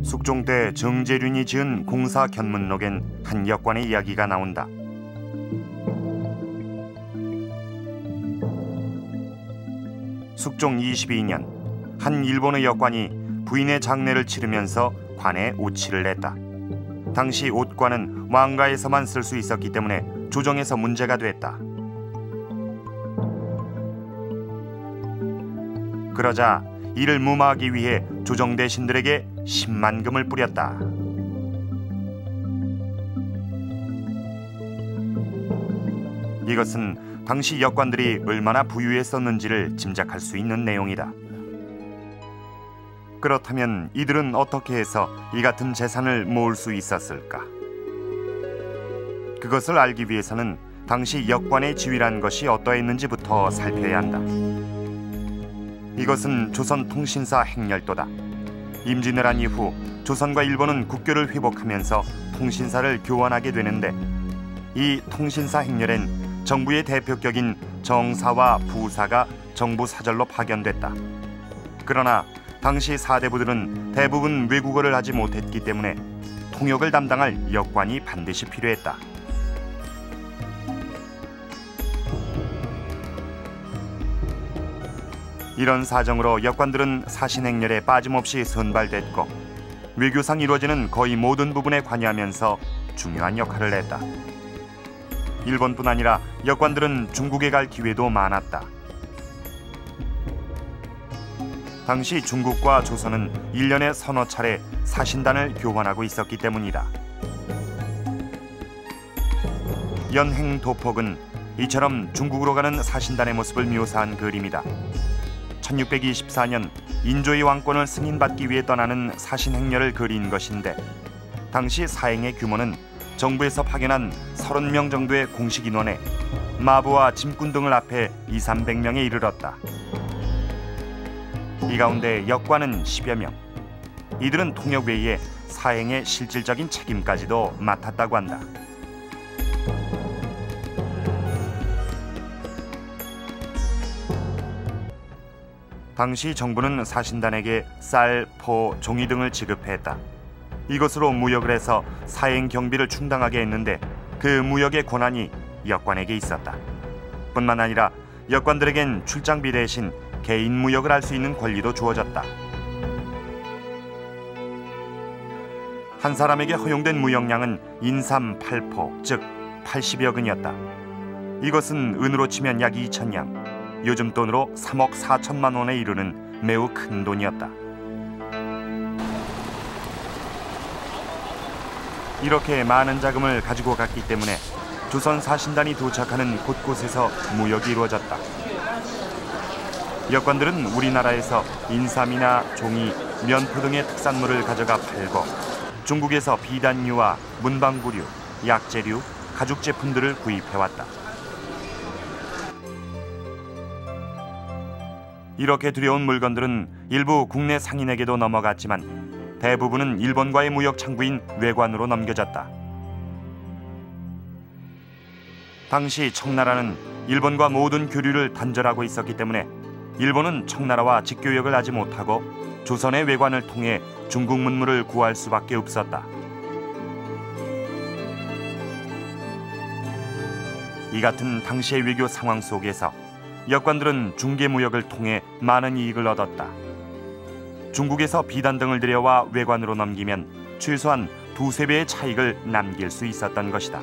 숙종 때 정재륜이 지은 공사 견문록엔 한 역관의 이야기가 나온다. 숙종 22년 한 일본의 역관이 부인의 장례를 치르면서 관에 오치를 냈다. 당시 옷관은 왕가에서만 쓸 수 있었기 때문에 조정에서 문제가 됐다. 그러자 이를 무마하기 위해 조정 대신들에게 10만 금을 뿌렸다. 이것은 당시 역관들이 얼마나 부유했었는지를 짐작할 수 있는 내용이다. 그렇다면 이들은 어떻게 해서 이 같은 재산을 모을 수 있었을까? 그것을 알기 위해서는 당시 역관의 지위란 것이 어떠했는지부터 살펴야 한다. 이것은 조선 통신사 행렬도다. 임진왜란 이후 조선과 일본은 국교를 회복하면서 통신사를 교환하게 되는데, 이 통신사 행렬엔 정부의 대표격인 정사와 부사가 정부 사절로 파견됐다. 그러나 당시 사대부들은 대부분 외국어를 하지 못했기 때문에 통역을 담당할 역관이 반드시 필요했다. 이런 사정으로 역관들은 사신행렬에 빠짐없이 선발됐고 외교상 이루어지는 거의 모든 부분에 관여하면서 중요한 역할을 했다. 일본뿐 아니라 역관들은 중국에 갈 기회도 많았다. 당시 중국과 조선은 1년에 서너 차례 사신단을 교환하고 있었기 때문이다. 연행도폭은 이처럼 중국으로 가는 사신단의 모습을 묘사한 그림이다. 1624년 인조의 왕권을 승인받기 위해 떠나는 사신행렬을 그린 것인데, 당시 사행의 규모는 정부에서 파견한 30명 정도의 공식 인원에 마부와 짐꾼 등을 합해 200~300명에 이르렀다. 이 가운데 역관은 10여 명. 이들은 통역 외에 사행의 실질적인 책임까지도 맡았다고 한다. 당시 정부는 사신단에게 쌀, 포, 종이 등을 지급했다. 이것으로 무역을 해서 사행 경비를 충당하게 했는데, 그 무역의 권한이 역관에게 있었다. 뿐만 아니라 역관들에겐 출장비 대신 개인 무역을 할 수 있는 권리도 주어졌다. 한 사람에게 허용된 무역량은 인삼 8포, 즉 80여 근이었다. 이것은 은으로 치면 약 2,000냥, 요즘 돈으로 3억 4천만 원에 이르는 매우 큰 돈이었다. 이렇게 많은 자금을 가지고 갔기 때문에 조선 사신단이 도착하는 곳곳에서 무역이 이루어졌다. 역관들은 우리나라에서 인삼이나 종이, 면포 등의 특산물을 가져가 팔고, 중국에서 비단류와 문방구류, 약재류, 가죽 제품들을 구입해왔다. 이렇게 들여온 물건들은 일부 국내 상인에게도 넘어갔지만 대부분은 일본과의 무역 창구인 외관으로 넘겨졌다. 당시 청나라는 일본과 모든 교류를 단절하고 있었기 때문에 일본은 청나라와 직교역을 하지 못하고 조선의 외관을 통해 중국 문물을 구할 수밖에 없었다. 이 같은 당시의 외교 상황 속에서 역관들은 중개무역을 통해 많은 이익을 얻었다. 중국에서 비단 등을 들여와 외관으로 넘기면 최소한 2~3배의 차익을 남길 수 있었던 것이다.